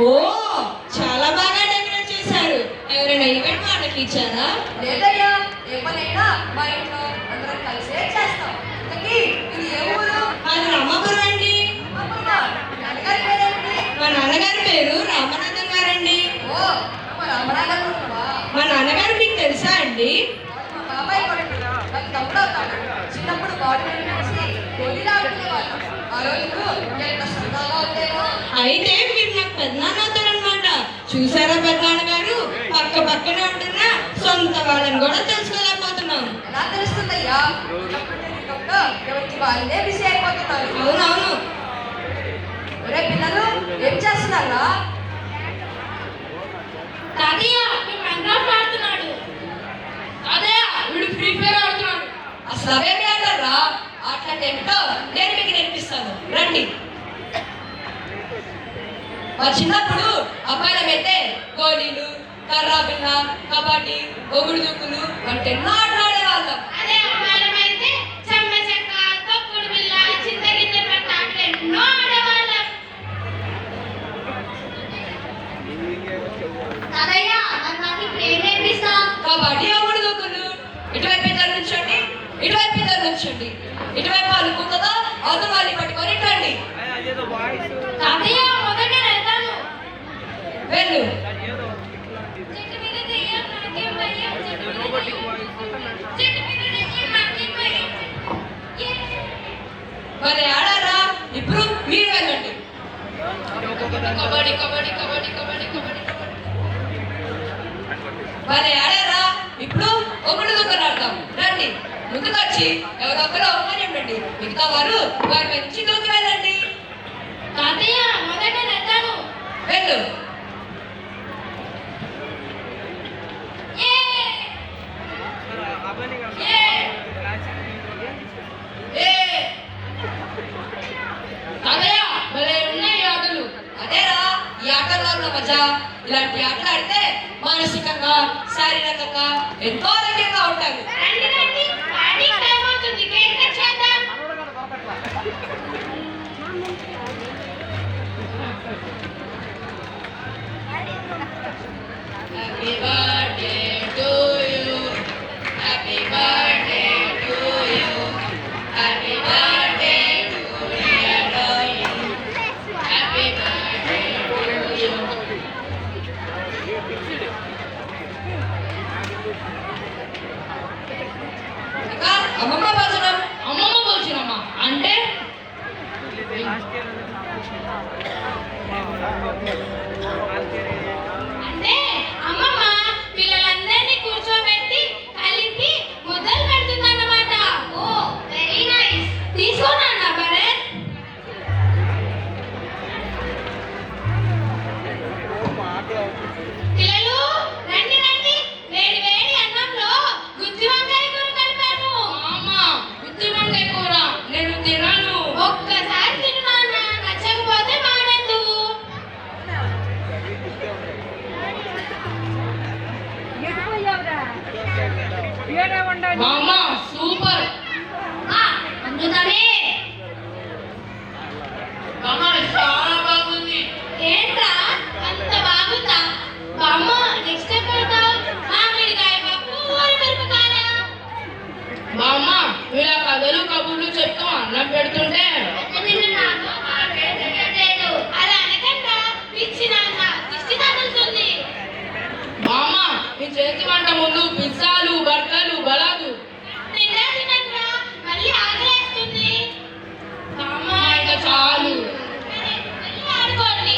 ఓ చాలా బాగా డెకరేట్ చేశారు. ఎవరైనా ఈవెంట్ వాళ్ళకి ఇచ్చారా? లేదయ్యా, ఏ పనైనా మా ఇంట్లో అందరం కలిసే చేస్తాం. ఇంతకీ ఇది ఏ ఊరు? అది రామాపురం అండి. అమ్మమ్మ, మీ నాన్నగారి పేరేంటి? మా నాన్నగారి పేరు రామనాథం గారండి. ఓ, మా రామనాథం ఉన్నావా? మా నాన్నగారు మీకు తెలుసా అండి? మా బాబాయ్ కొడుకు, నాకు తమ్ముడు అవుతాడు. చిన్నప్పుడు బాడీ కలిసి గోళీలు ఆడుకునేవాళ్ళం. ఆ రోజులు ఎంత సరదాగా ఉండేవో. అయితే మీరు నాకు పెద్దనాన్న అవుతారనమాట. చూసారా పెద్దనాన్న గారు, పక్క పక్కనే ఉంటున్నా సొంత వాళ్ళని కూడా తెలుసుకోలేకపోతున్నాం. ఎలా తెలుస్తుందయ్యా? ఎవరికి వాళ్ళే బిజీ అయిపోతున్నారు. అవునవును. ఒరే పిల్లలు, ఏం చేస్తున్నారా? తాతయ్య మైన్క్రాఫ్ట్ ఆడుతున్నాడు. తాతయ్య వీడు ఫ్రీ ఫైర్ ఆడుతున్నాడు. అసలు అవేమి ఆడరా? ఆటలంటే ఏమిటో నేను మీకు నేర్పిస్తాను, రండి. మా చిన్నప్పుడు అబ్బాయిలమైతే గోళీలు, కర్రా బిల్ల, కబడ్డీ, ఒగుడు దుక్కులు వంటి ఎన్నో ఆటలు ఆడేవాళ్ళం. అదే అమ్మాయిలమైతే చెమ్మ చెక్క, తొక్కుడు బిళ్ళ, చింతగిన్నె పట్ట ఆటలు ఎన్నో ఆడేవాళ్ళం. తాతయ్య, నాకు ఇప్పుడు ఏం నేర్పిస్తావు? కబడ్డీ, ఒగుడు దుక్కులు. ఇటువైపు ఇద్దరు నుంచండి, ఇటువైపు ఇద్దరు నుంచండి. ఇటువైపు వాళ్ళు కుందదో అవతల వాళ్ళని పట్టుకొని రండి. తాతయ్య, మొదట వెళ్తాను. వెళ్ళు. చెట్టు మీద దెయ్యం, నాకేం భయం. చెట్టు మీద దెయ్యం, నాకేం భయం. మరి ఆడారా? ఇప్పుడు మీరు వెళ్ళండి. కబడ్డీ కబడ్డీ కబడ్డీ కబడ్డీ కబడ్డీ. మరి ఆడారా? ఇప్పుడు ఒకటి దుక్కలు ఆడతాం, రండి. ముందుకు వచ్చి ఎవరో ఒకరు అవమానం ఇవ్వండి. మిగతా వారు వారి నుంచి దూకి వెళ్ళండి. తాతయ్య, మొదట వెళ్తాను. వెళ్ళు. అదేరా ఈ ఆటల్లో ఉన్న మజా. ఇలాంటి ఆటలు ఆడితే మానసికంగా, శారీరకంగా ఎంతో ఆరోగ్యంగా ఉంటారు. రండి రండి, పార్టీ టైం అవుతుంది. కేక్ కట్ చేద్దాం. Happy birthday to you. Happy birthday to you. Happy birthday to dear Dolly. Happy birthday to you. ఇంకా అమ్మమ్మ భోజనం. అమ్మమ్మ భోజనమా అంటే? అంటే అమ్మమ్మ పిల్లలందరినీ కూర్చోబెట్టి కలిపి మొదలు పెడుతుందన్నమాట. ఓ, వెరీ నైస్. తీసుకోనా భరత్? పిల్లలు రండి రండి, వేడి వేడి అన్నంలో గుత్తి వంకాయ కూర కలిపాను. అమ్మ, గుత్తి వంకాయ కూర నేను తినను. ఒక్కసారి తిను నాన్న, నచ్చకపోతే మానేద్దు. అమ్మ సూపర్. అందుకనే అమ్మ చాలా బాగుంది. ఏంట్రా అంత బాగుందా? బామ్మ, నెక్స్ట్ టైం పెడతావు. మామిడికాయ పప్పు, ఊరి మిరపకాయ. మా అమ్మ ఇలా కథలు కబుర్లు చెప్తూ అన్నం పెడుతుంటే నాకు ఆకలి తెలియట్లేదు. అలా అనకండ్రా, పిచ్చి నాన్న, దిష్టి తగులుతుంది. మా అమ్మ మీ చేతి వంట ముందు పిజ్జాలు, బర్గర్లు బలాదు. నిద్ర తినట్రా, మళ్ళీ ఆకలేస్తుంది. అమ్మ ఇంకా చాలు. సరే, వెళ్ళి ఆడుకోండి.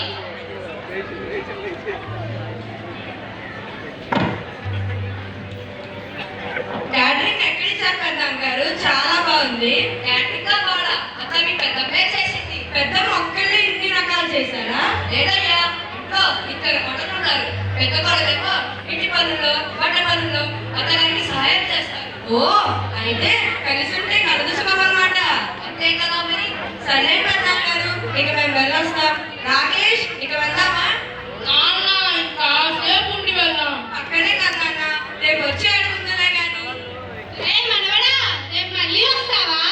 క్యాటరింగ్ ఎక్కడి చేపడ్డాం గారు, చాలా బాగుంది. క్యాటరింగ్ గా బాగా అంతా మీ పెద్దమ్మే చేసింది. పెద్దమ్మ ఒక్కళ్ళే ఇన్ని రకాలు చేశారా? లేదయ్యా, ఇంట్లో ఇద్దరు కొడుకులు ఉన్నారు. పెద్ద కొడుకేమో ఇంటి పనుల్లో, వంట పనుల్లో అత్తగారికి సహాయం చేస్తారు. ఓ, అయితే కలిసి ఉంటే కలదు శుభం అన్నమాట. అంతే కదా మరి. సరే పెద్దమ్మ గారు, ఇక మేము వెళ్ళొస్తాం. రాకేష్, ఇక వెళ్దామా? నాన్న కాసేపు ఉండి వెళ్దాం. అక్కడే కదా నాన్న, రేపు వచ్చి అడుగుతుందిలే కానీ. ఏ మనవడా, రేపు మళ్ళీ వస్తావా?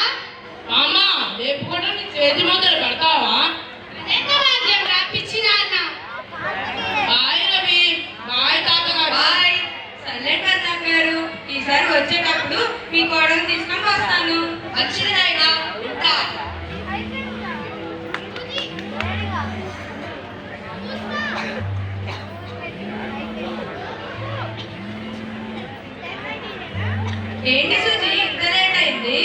అమ్మ, రేపు కూడా నీ చేతి మొదలు పెడతావా? అదెంత భాగ్యం రా, పిచ్చి నాన్న. గారు. ఈసారి వచ్చేటప్పుడు మీ కోడలు తీసుకొని వస్తాను. మంచిది నాయనా, ఉంటా. ఏంటి సుజి ఇంత లేట్ అయింది?